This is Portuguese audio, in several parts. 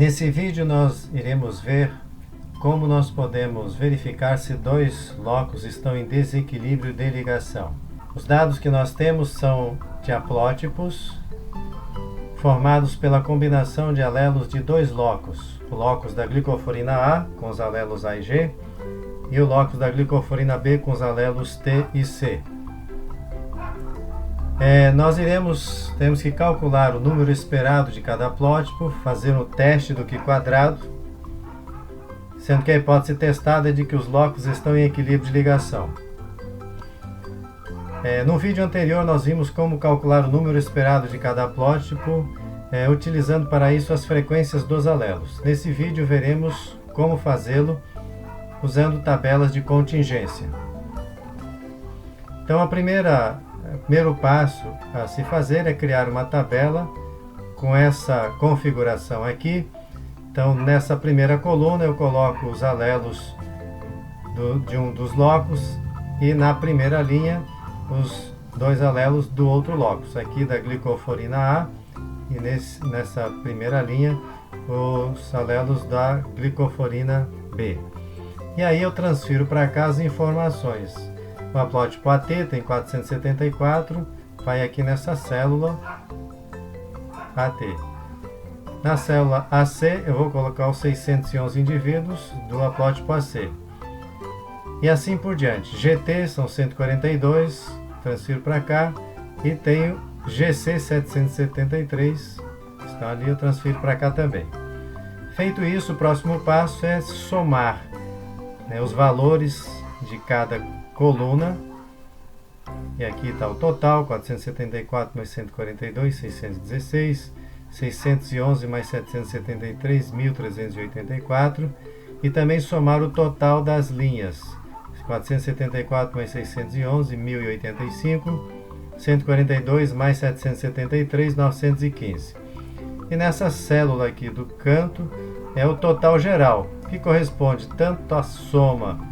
Nesse vídeo nós iremos ver como nós podemos verificar se dois locos estão em desequilíbrio de ligação. Os dados que nós temos são de haplótipos formados pela combinação de alelos de dois locos, o locus da glicoforina A com os alelos A e G e o locus da glicoforina B com os alelos T e C. Temos que calcular o número esperado de cada haplótipo, fazer um teste do Q quadrado, sendo que a hipótese testada é de que os locos estão em equilíbrio de ligação. No vídeo anterior nós vimos como calcular o número esperado de cada haplótipo, utilizando para isso as frequências dos alelos. Nesse vídeo veremos como fazê-lo usando tabelas de contingência. Então o primeiro passo a se fazer é criar uma tabela com essa configuração aqui. Então nessa primeira coluna eu coloco os alelos de um dos locos e na primeira linha os dois alelos do outro locus, aqui da glicoforina A e nessa primeira linha os alelos da glicoforina B. E aí eu transfiro para cá as informações. O haplótipo AT tem 474, vai aqui nessa célula AT. Na célula AC eu vou colocar os 611 indivíduos do haplótipo AC. E assim por diante. GT são 142, transfiro para cá. E tenho GC 773, está ali, eu transfiro para cá também. Feito isso, o próximo passo é somar os valores de cada coluna. E aqui está o total, 474 mais 142, 616. 611 mais 773, 1.384. E também somar o total das linhas. 474 mais 611, 1.085. 142 mais 773, 915. E nessa célula aqui do canto é o total geral, que corresponde tanto à soma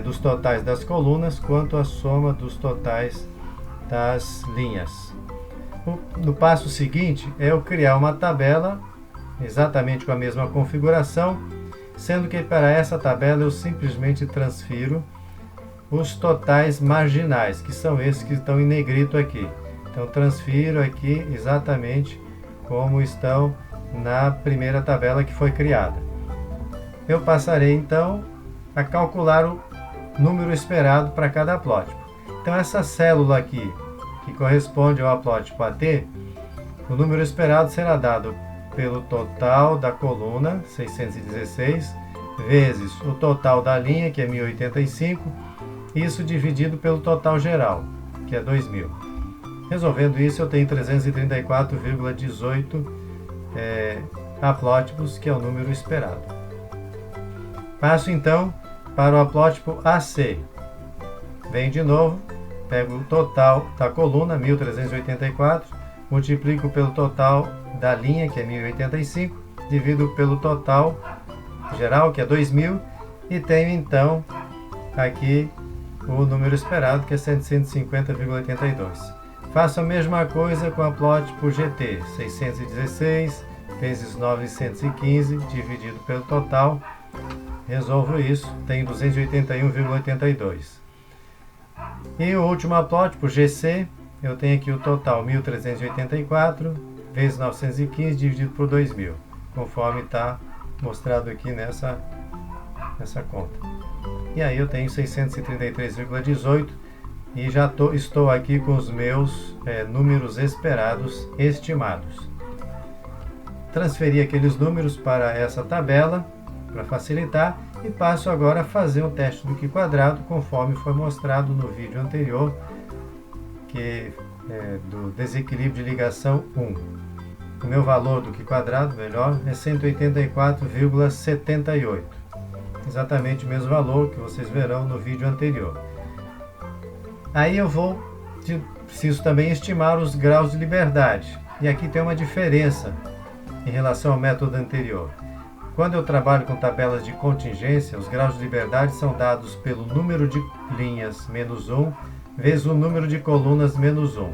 dos totais das colunas quanto à soma dos totais das linhas. No passo seguinte é eu criar uma tabela exatamente com a mesma configuração, sendo que para essa tabela eu simplesmente transfiro os totais marginais, que são esses que estão em negrito aqui. Então transfiro aqui exatamente como estão na primeira tabela que foi criada. Eu passarei então a calcular o número esperado para cada haplótipo. Então essa célula aqui, que corresponde ao haplótipo AT, o número esperado será dado pelo total da coluna, 616, vezes o total da linha, que é 1085, isso dividido pelo total geral, que é 2000. Resolvendo isso, eu tenho 334,18 haplótipos, que é o número esperado. Passo então para o haplótipo AC. Venho de novo, pego o total da coluna, 1384, multiplico pelo total da linha, que é 1085, divido pelo total geral, que é 2000, e tenho então aqui o número esperado, que é 150,82. Faço a mesma coisa com o haplótipo GT, 616 vezes 915, dividido pelo total. Resolvo isso, tenho 281,82. E o último haplótipo, GC, eu tenho aqui o total 1384 vezes 915 dividido por 2000, conforme está mostrado aqui nessa conta. E aí eu tenho 633,18 e já estou aqui com os meus números esperados estimados. Transferi aqueles números para essa tabela para facilitar e passo agora a fazer um teste do Q quadrado conforme foi mostrado no vídeo anterior, que do desequilíbrio de ligação 1. O meu valor do Q quadrado, melhor, é 182,78. Exatamente o mesmo valor que vocês verão no vídeo anterior. Aí preciso também estimar os graus de liberdade. E aqui tem uma diferença em relação ao método anterior. Quando eu trabalho com tabelas de contingência, os graus de liberdade são dados pelo número de linhas menos 1 vezes o número de colunas menos 1.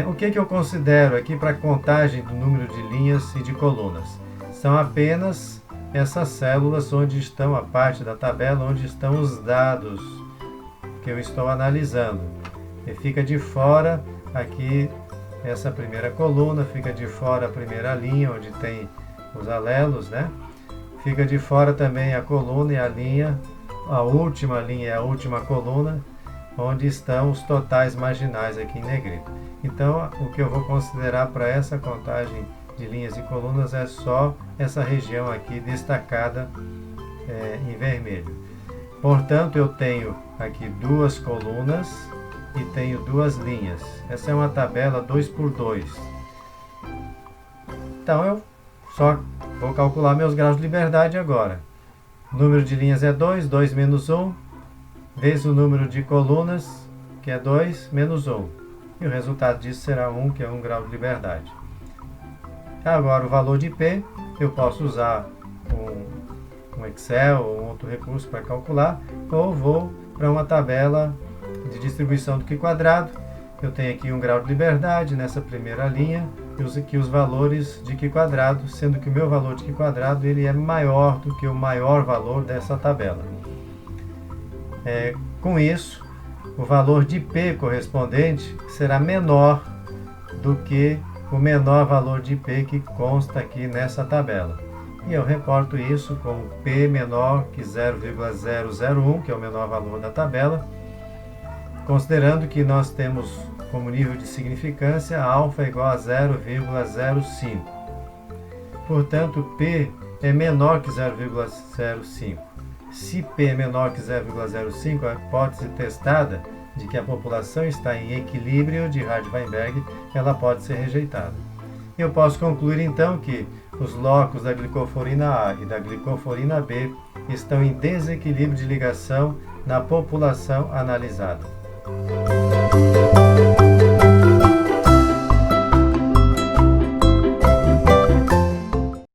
O que eu considero aqui para a contagem do número de linhas e de colunas? São apenas essas células onde estão a parte da tabela, onde estão os dados que eu estou analisando. E fica de fora aqui essa primeira coluna, fica de fora a primeira linha, onde tem os alelos, né? Fica de fora também a coluna e a linha, a última linha e a última coluna, onde estão os totais marginais aqui em negrito. Então, o que eu vou considerar para essa contagem de linhas e colunas é só essa região aqui destacada em vermelho. Portanto, eu tenho aqui duas colunas e tenho duas linhas. Essa é uma tabela 2x2. Então, eu só vou calcular meus graus de liberdade agora. O número de linhas é 2, 2 menos 1, vezes o número de colunas, que é 2, menos 1. E o resultado disso será 1, que é 1 grau de liberdade. Agora, o valor de P, eu posso usar um Excel ou um outro recurso para calcular, ou vou para uma tabela de distribuição do Q². Eu tenho aqui 1 grau de liberdade nessa primeira linha, e uso aqui os valores de Q², sendo que o meu valor de Q² ele é maior do que o maior valor dessa tabela. Com isso, o valor de P correspondente será menor do que o menor valor de P que consta aqui nessa tabela. E eu reporto isso como P menor que 0,001, que é o menor valor da tabela, considerando que nós temos como nível de significância alfa igual a 0,05. Portanto, P é menor que 0,05. Se P é menor que 0,05, a hipótese testada de que a população está em equilíbrio de Hardy-Weinberg, ela pode ser rejeitada. Eu posso concluir então que os locos da glicoforina A e da glicoforina B estão em desequilíbrio de ligação na população analisada.